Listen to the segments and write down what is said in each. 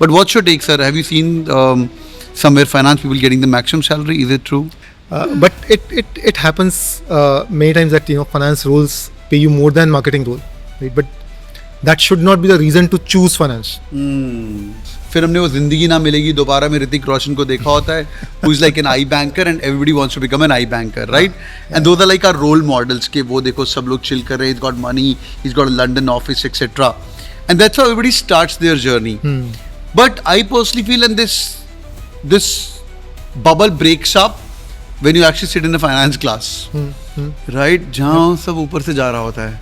But what's your take, sir? Have you seen somewhere finance people getting the maximum salary? Is it true? But it happens many times that finance roles pay you more than marketing role, right? But that should not be the reason to choose finance. फिर हमने वो जिंदगी ना मिलेगी दोबारा में ऋतिक रोशन को देखा होता है, who is like an I banker and everybody wants to become an I banker, right? And those are like our role models के वो देखो सब लोग chill कर रहे हैं, he's got money, he's got a London office, etc. And that's how everybody starts their journey. But I personally feel and this bubble breaks up when you actually sit in a finance class, right? जहाँ सब ऊपर से जा रहा होता है,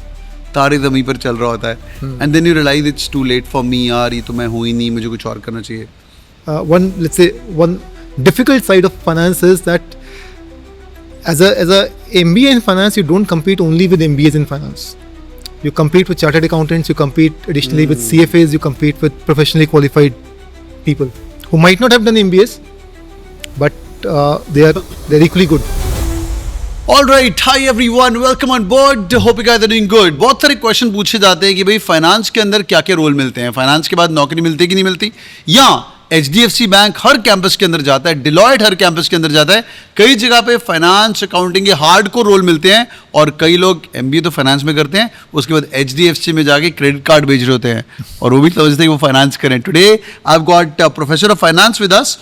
तारे ज़मीन पर चल रहा होता है, and then you realize it's too late for me, यार ये तो मैं हूँ ही नहीं, मुझे कुछ और करना चाहिए. One difficult side of finance is that as a MBA in finance, you don't compete only with MBAs in finance. You compete with chartered accountants, you compete additionally with CFAs, you compete with professionally qualified people who might not have done MBAs, but they're equally good. All right, hi everyone, welcome on board. Hope you guys are doing good. बहुत सारे question पूछे जाते हैं कि भाई finance के अंदर क्या क्या रोल मिलते हैं, फाइनेंस के बाद नौकरी मिलती है कि नहीं मिलती, या HDFC बैंक हर कैंपस के अंदर जाता है, डिलॉयट हर कैंपस के अंदर जाता है, कई जगह पे फाइनेंस अकाउंटिंग के हार्डकोर रोल मिलते हैं, और कई लोग MBA तो फाइनेंस में करते हैं, उसके बाद HDFC में जाके क्रेडिट कार्ड बेच रहे होते हैं और वो भी समझते हैं कि वो फाइनेंस करें. Today I have got professor of finance with us,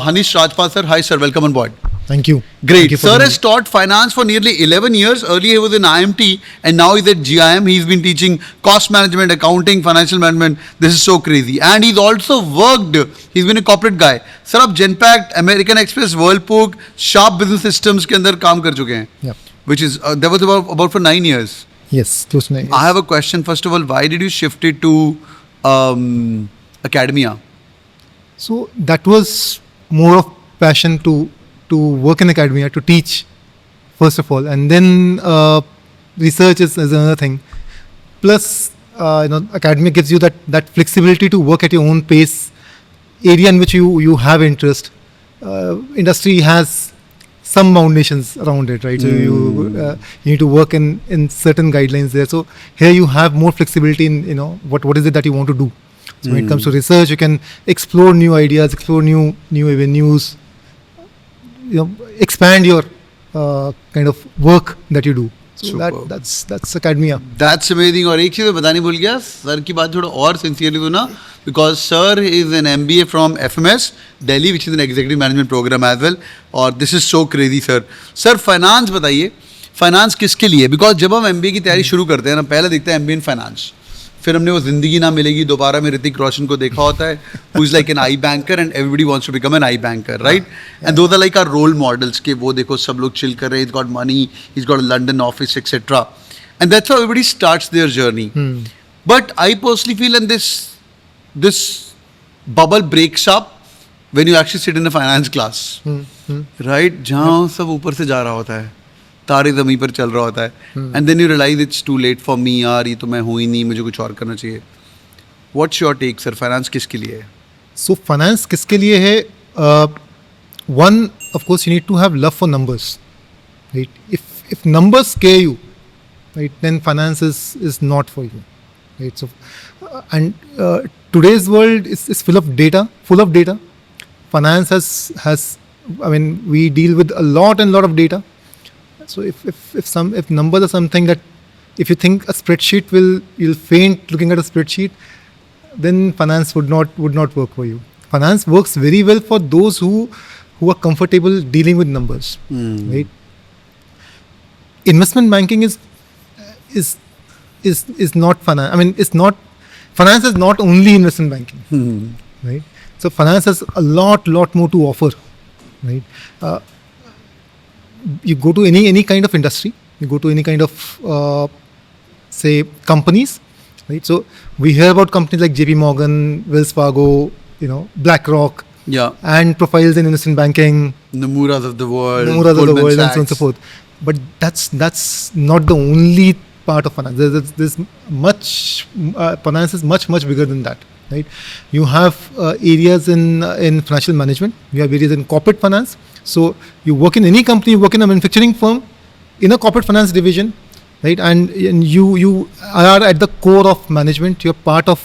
Hanish Rajpal sir. Hi sir, welcome on board. Thank you. Great. Sir has taught finance for nearly 11 years. Earlier he was in IMT and now he's at GIM. He's been teaching cost management, accounting, financial management. This is so crazy. And he's also worked, he's been a corporate guy. Sir, आप Genpact, American Express, Whirlpool, Sharp Business Systems के अंदर काम कर चुके हैं. Yeah. Which is, that was about for 9 years. Yes, close to 9 years. I have a question. First of all, why did you shift it to academia? So that was more of passion to work in academia, to teach first of all, and then research is another thing. Plus academia gives you that flexibility to work at your own pace, area in which you have interest. Industry has some foundations around it, right? So you need to work in certain guidelines there. So here you have more flexibility in what is it that you want to do. So when it comes to research, you can explore new ideas, explore new avenues, expand your kind of work that you do. So that's academia. That's amazing. और एक चीज़ मैं बताने भूल गया, sir की बात थोड़ा और सिंसियरली सुना, because sir is an MBA from FMS Delhi, which is an executive management program as well. और this is so crazy, sir. Sir, finance बताइए, फाइनेंस किसके लिए? Because जब हम MBA की तैयारी शुरू करते हैं ना, पहले दिखता है MBA in finance. फिर हमने वो जिंदगी ना मिलेगी दोबारा में ऋतिक रोशन को देखा होता है, who is like an I banker and everybody wants to become an I banker, right? And those are like our role models के वो देखो सब लोग chill कर रहे हैं, he's got money, he's got a London office, etc. And that's how everybody starts their journey. But I personally feel and this bubble breaks up when you actually sit in a finance class, right? जहाँ सब ऊपर से जा रहा होता है, तारे ज़मीन पर चल रहा होता है, and then you realize it's too late for me, यार ये तो मैं हूँ ही नहीं, मुझे कुछ और करना चाहिए. What's your take, sir? Finance किसके लिए है? So finance किसके लिए है? One, of course, you need to have love for numbers, right? If numbers scare you, right, then finance is not for you, right? So and today's world is full of data. Finance has I mean, we deal with a lot of data. So if numbers are something that if you think a spreadsheet you'll faint looking at a spreadsheet, then finance would not work for you. Finance works very well for those who are comfortable dealing with numbers, right? Investment banking is not finance. I mean, finance is not only investment banking, right? So finance has a lot more to offer, right? You go to any kind of industry, you go to any kind of say companies, right? So we hear about companies like JP Morgan, Wells Fargo, BlackRock, and profiles in investment banking, Nomura's of the world, and so on and so forth. But that's not the only part of finance. There's much finance is much bigger than that, right? You have areas in financial management, you have areas in corporate finance. So you work in any company, you work in a manufacturing firm, in a corporate finance division, right? And you are at the core of management. You're part of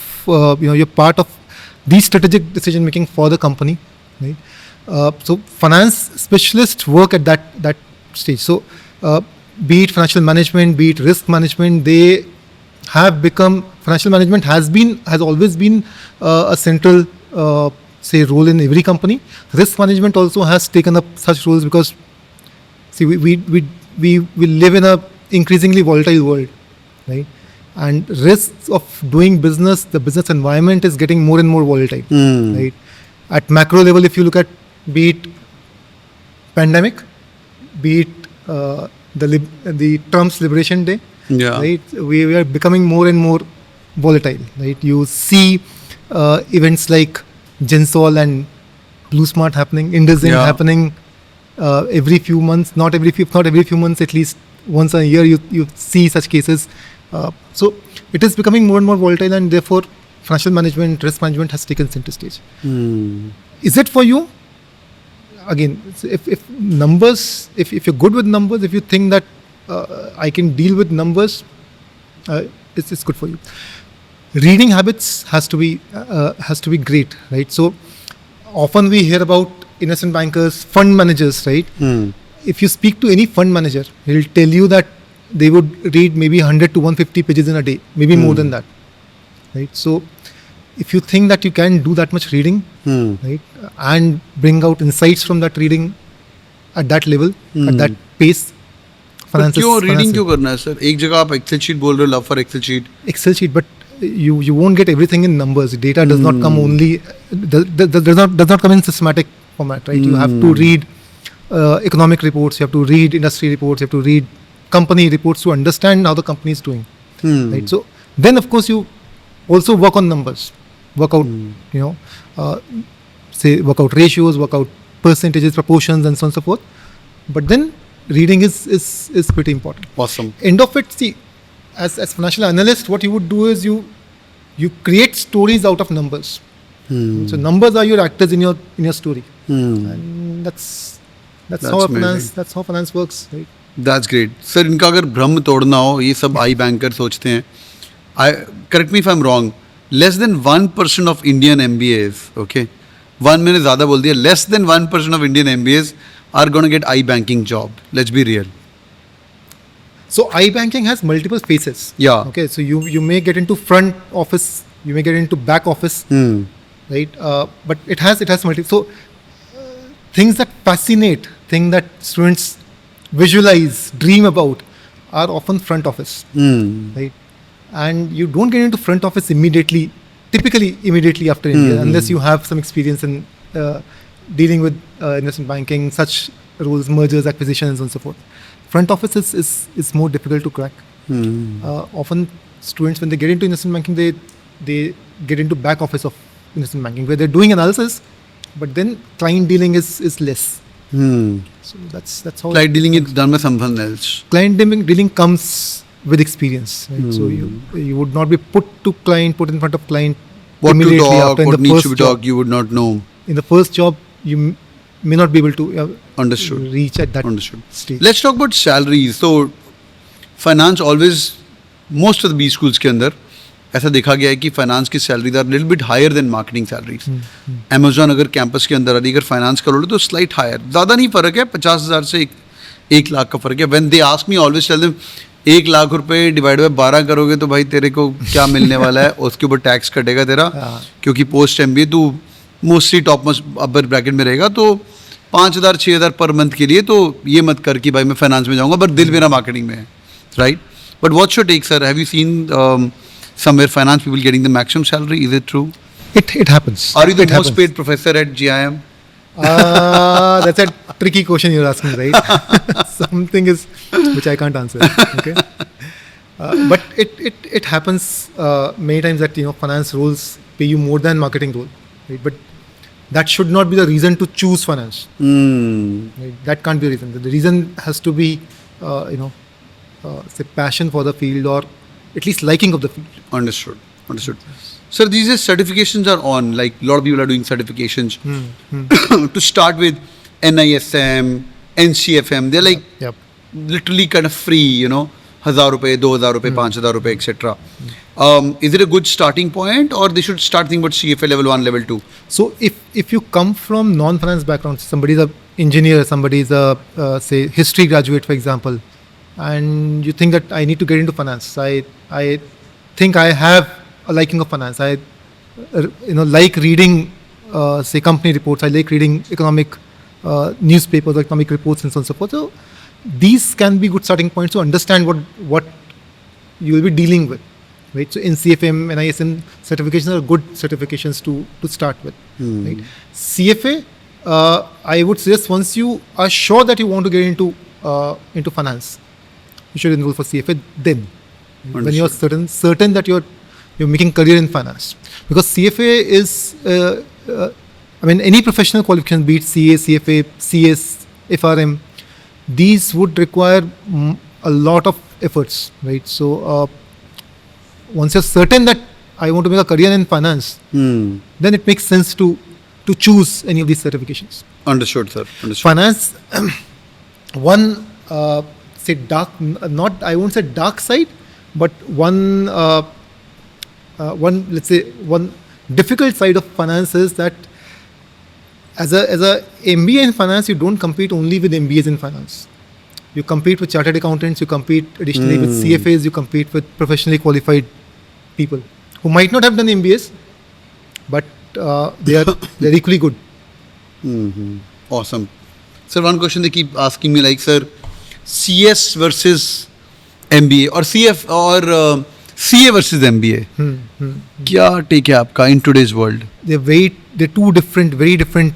the strategic decision making for the company, right? So finance specialists work at that stage. So be it financial management, be it risk management, they have become, financial management has always been a central say role in every company. Risk management also has taken up such roles because see we live in a increasingly volatile world, right? And risks of doing business, the business environment is getting more and more volatile, right? At macro level, if you look at, be it pandemic, be it the Trump's Liberation Day, right? We are becoming more and more volatile, right? You see events like Gensol and Blue Smart happening, IndusInd happening every few months, not every few months, at least once a year you see such cases. So it is becoming more and more volatile, and therefore financial management, risk management has taken center stage. Is it for you? Again, if numbers, if you're good with numbers, if you think that I can deal with numbers, it's good for you. Reading habits has to be great, right? So often we hear about investment bankers, fund managers, right? If you speak to any fund manager, he'll tell you that they would read maybe 100 to 150 pages in a day, maybe more than that, right? So if you think that you can do that much reading, right, and bring out insights from that reading at that level, at that pace, finances. क्यों reading क्यों करना है sir? एक जगह आप Excel sheet बोल रहे हो, love for Excel sheet, but you won't get everything in numbers. Data does not come only does not come in systematic format, right? You have to read economic reports, you have to read industry reports, you have to read company reports to understand how the company is doing, right? So then of course you also work on numbers, work out work out ratios, work out percentages, proportions, and so on and so forth. But then reading is pretty important. Awesome. End of it, see, as financial analyst, what you would do is you create stories out of numbers. So numbers are your actors in your story, and that's how finance works, right? That's great. Sir, इनका अगर भ्रम तोड़ना हो, ये सब आई banker सोचते हैं. Correct me if I'm wrong. Less than 1% of Indian MBAs, okay? मैंने ज़्यादा बोल दिया. Less than 1% of Indian MBAs are going to get I-banking job. Let's be real. So I-banking has multiple phases. Yeah. Okay. So you may get into front office, you may get into back office, right? But it has multiple. So things that fascinate, things that students visualize, dream about, are often front office, right? And you don't get into front office typically immediately after MBA, unless you have some experience in dealing with investment banking, such roles, mergers, acquisitions, and so forth. Front office is more difficult to crack. Often students, when they get into investment banking, they get into back office of investment banking, where they're doing analysis, but then client dealing is less. So that's how client dealing is done by someone else. Client dealing comes with experience, right? So you would not be put in front of client what immediately to talk, after. what In the needs first to be job, talked, you would not know. In the first job, you may not be able to Understood. reach at that Understood. stage. Let's talk about salaries. So finance always, most of the B schools के अंदर ऐसा देखा गया है कि finance की salaries are little bit higher than marketing salaries. Amazon अगर campus के अंदर अगर फाइनेंस करोगे तो स्लाइट हायर, ज़्यादा नहीं फ़र्क है, 50,000 से 1 लाख का फ़र्क है. When they ask me always tell them 1 lakh rupees divide bye 12 करोगे तो भाई तेरे को क्या मिलने वाला है, उसके ऊपर टैक्स कटेगा तेरा, क्योंकि पोस्ट MBA तू मोस्टली टॉप मोस्ट अपर ब्रैकेट में रहेगा, तो 5,000 6,000 पर मंथ के लिए तो ये मत कर कि भाई मैं फाइनेंस में जाऊँगा, बट दिल मेरा मार्केटिंग में है, right? But what's your take sir? Have you seen somewhere finance people getting the maximum salary? Is it true? It happens. Are you the most paid professor at GIM? That's a tricky question you're asking, right? Something is which I can't answer. Okay, but it happens many times that finance roles pay you more than marketing role, right? But that should not be the reason to choose finance. Right? That can't be the reason. The reason has to be say passion for the field, or at least liking of the field. Understood. Sir, these certifications are on, like a lot of people are doing certifications. To start with, NISM, NCFM, they're like literally kind of free, 1,000 रुपए, 2,000 रुपए, 5,000 रुपए, etc. Is it a good starting point, or they should start thinking about CFA level 1, level 2? So if you come from non-finance background, somebody's a engineer, somebody's a say history graduate, for example, and you think that I need to get into finance. I think I have a liking of finance. I like reading say company reports. I like reading economic newspapers, economic reports, and so on and so forth. So these can be good starting points to understand what you will be dealing with. Right, so in CFM, NISM certifications are good certifications to start with. Right, CFA, I would suggest once you are sure that you want to get into finance, you should enroll for CFA. Then, when you are certain that you're making career in finance, because CFA is, any professional qualification, be it CA, CFA, CS, FRM, these would require a lot of efforts. Right, so. Once you're certain that I want to make a career in finance, then it makes sense to choose any of these certifications. Understood, sir. Understood. Finance, one say dark, not I won't say dark side, but one let's say one difficult side of finance is that as a MBA in finance, you don't compete only with MBAs in finance. You compete with chartered accountants, you compete additionally with CFAs, you compete with professionally qualified people who might not have done MBAs, but they're equally good. Awesome. Sir, one question they keep asking me, like, sir, CS versus MBA or CF or CA versus MBA. क्या take है आपका in today's world? They're two different, very different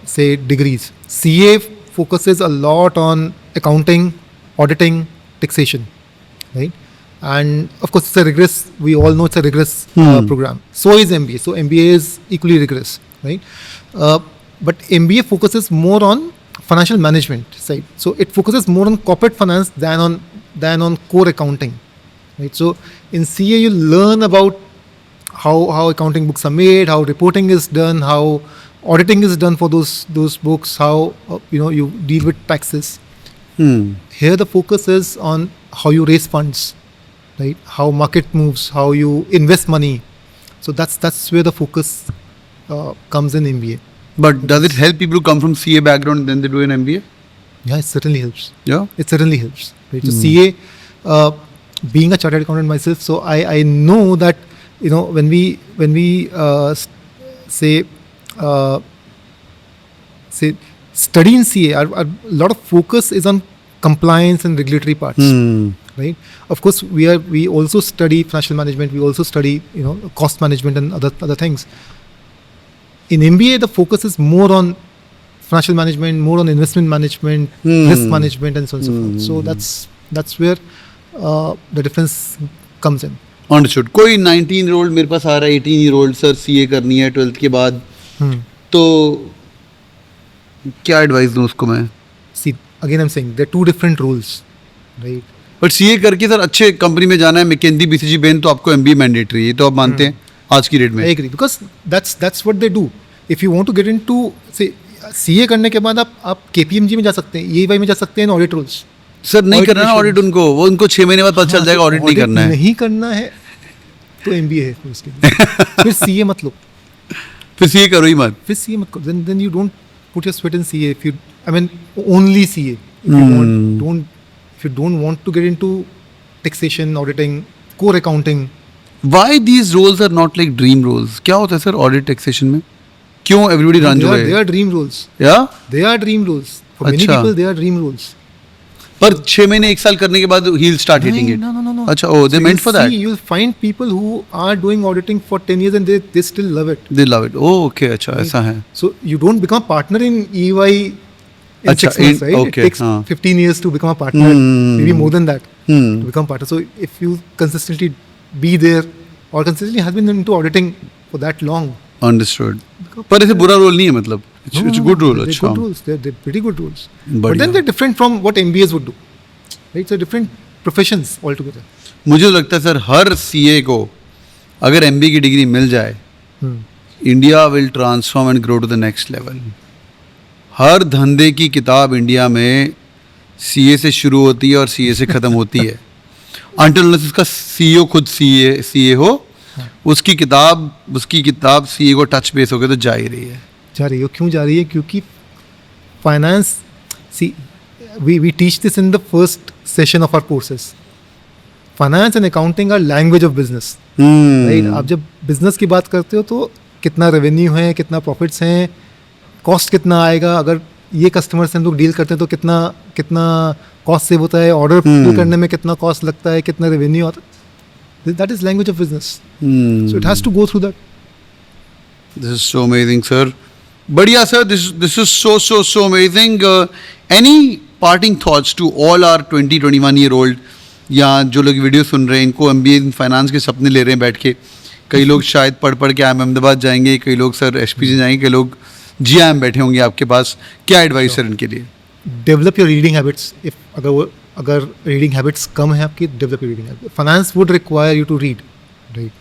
say degrees. CA focuses a lot on accounting, auditing, taxation, right? And of course, it's a rigorous. We all know it's a rigorous program. So is MBA. So MBA is equally rigorous, right? But MBA focuses more on financial management side. So it focuses more on corporate finance than on core accounting, right? So in CA, you learn about how accounting books are made, how reporting is done, how auditing is done for those books, how you deal with taxes. Here the focus is on how you raise funds, right? How market moves, how you invest money. So that's where the focus comes in MBA. But does it help people who come from CA background and then they do an MBA? Yeah, it certainly helps. Yeah, it certainly helps. Right? So CA, being a chartered accountant myself, so I know that when we say study in CA, a lot of focus is on compliance and regulatory parts, right? Of course, we also study financial management. We also study cost management and other things. In MBA, the focus is more on financial management, more on investment management, risk management, and so on and so forth. So that's where the difference comes in. Understood. कोई 19-year-old मेरे पास आ रहा है, 18-year-old sir CA करनी है 12th के बाद, तो क्या एडवाइस दूं उसको मैं? See, again I'm saying there are two different roles, right? But CA करके सर अच्छे कंपनी में जाना है, McKinsey, BCG, Bain, तो आपको MBA मैंडेटरी है, तो आप मानते हैं आज की डेट में? I agree, because that's what they do. If you want to get into say CA करने के बाद आप KPMG में जा सकते हैं, EY में जा सकते हैं, ऑडिट रोल्स. सर नहीं करना ना ऑडिट उनको 6 महीने बाद पता चल जाएगा ऑडिट नहीं करना है. नहीं करना है तो MBA है उसके लिए. फिर CA मत लो. फिर CA करो ही मत. फिर CA मत करो. Then you don't put your sweat in CA. Only CA. If you don't want to get into taxation, auditing, core accounting. Why these roles are not like dream roles? क्या होता है sir audit taxation में? क्यों everybody runs away? They are dream roles. Yeah? They are dream roles. For many people, they are dream roles. पर 6 महीने 1 साल करने के बाद he'll start hating it. No. अच्छा, they meant for that. You'll find people who are doing auditing for 10 years and they still love it. They love it. Oh, okay, अच्छा, ऐसा है. So you don't become a partner in EY in 6 months, right? Okay, it takes 15 years to become a partner, maybe more than that, to become partner. So if you consistently be there or consistently has been into auditing for that long. Understood. पर ऐसे बुरा role नहीं है मतलब. It's a good role. They're अच्छा. good rules. They're pretty good rules. But then they're different from what MBAs would do. Right? So different professions altogether. मुझे लगता है सर हर CA को अगर MBA की डिग्री मिल जाए, India will transform and grow to the next level. हर धंधे की किताब इंडिया में CA से शुरू होती है और CA से ख़त्म होती है. until unless इसका CEO खुद CA हो, उसकी किताब CA को टच बेस हो गया तो जा ही रही है. जा रही हो. क्यों जा रही है? क्योंकि finance, see we teach this in the first session of our courses. Finance and accounting are language of business. Right? आप जब business की बात करते हो तो कितना रेवेन्यू है, कितना प्रॉफिट्स हैं, कॉस्ट कितना आएगा, अगर ये कस्टमर से हम लोग डील करते हैं तो कितना कॉस्ट सेव होता है, ऑर्डर फिल करने में कितना कॉस्ट लगता है, कितना रेवेन्यू आता है. That is language of business. So it has to go through that. This is so amazing sir. बढ़िया sir. This is so amazing. Any parting thoughts to all are 20-21 year old, या जो लोग video सुन रहे हैं, इनको MBA in finance के सपने ले रहे हैं बैठ के. कई लोग शायद पढ़ के अहमदाबाद जाएंगे, कई लोग सर SPJ जाएंगे, कई लोग GIM बैठे होंगे आपके पास. क्या एडवाइस सर इनके लिए? Develop your reading habits. अगर रीडिंग हैबिट्स कम है आपकी, develop your reading habits. Finance would require you to read, right?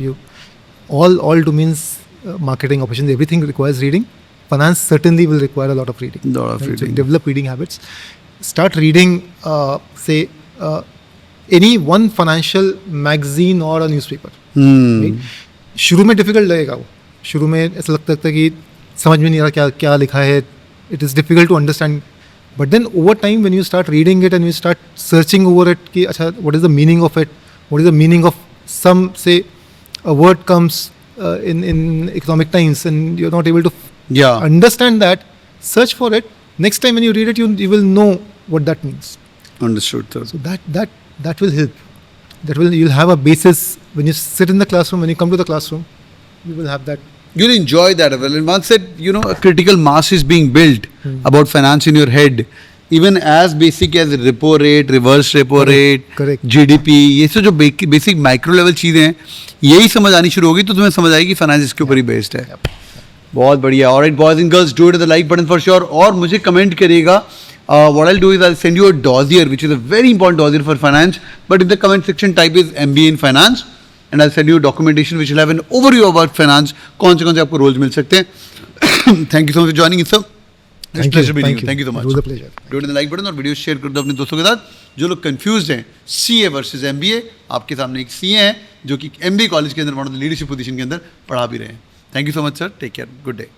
You all domains, marketing, operations, everything requires reading. Finance certainly will require a lot of reading. So develop reading habits. Start reading, say, any one financial magazine or a newspaper. Right? शुरू में difficult लगेगा वो. शुरू में ऐसा लगता है कि समझ में नहीं आ रहा क्या लिखा है. It is difficult to understand. But then over time, when you start reading it and you start searching over it, कि अच्छा, what is the meaning of it? What is the meaning of some, say, a word comes in economic times and you're not able to understand that, search for it. Next time when you read it, you will know what that means. Understood, sir. So that will help. You'll have a basis when you sit in the classroom. When you come to the classroom, you will have that. You'll enjoy that well. And once that, a critical mass is being built about finance in your head, even as basic as repo rate, reverse repo rate, correct. GDP, ये सब जो basic micro level चीज़ें हैं, यही समझ आनी शुरू होगी तो तुम्हें समझ आएगी फाइनेंस इसके ऊपर ही बेस्ड है. बहुत बढ़िया. Alright boys and girls, do it the like button for sure. और मुझे कमेंट करिएगा. What I'll do is I'll send you a dossier, which is a very important dossier for finance. But in the comment section, type is MBA in finance, and I'll send you a documentation which will have an overview about finance. कौन से आपको roles मिल सकते हैं. Thank you so much for joining in, sir. It's a pleasure meeting you. Thank you so much. It was a pleasure. Do it in the like button और video share कर दो अपने दोस्तों के साथ. जो लोग कंफ्यूज हैं CA वर्सेज MBA, आपके सामने एक CA है जो कि MBA कॉलेज के अंदर one of the leadership position के अंदर पढ़ा भी रहे हैं. Thank you so much sir. Take care. Good day.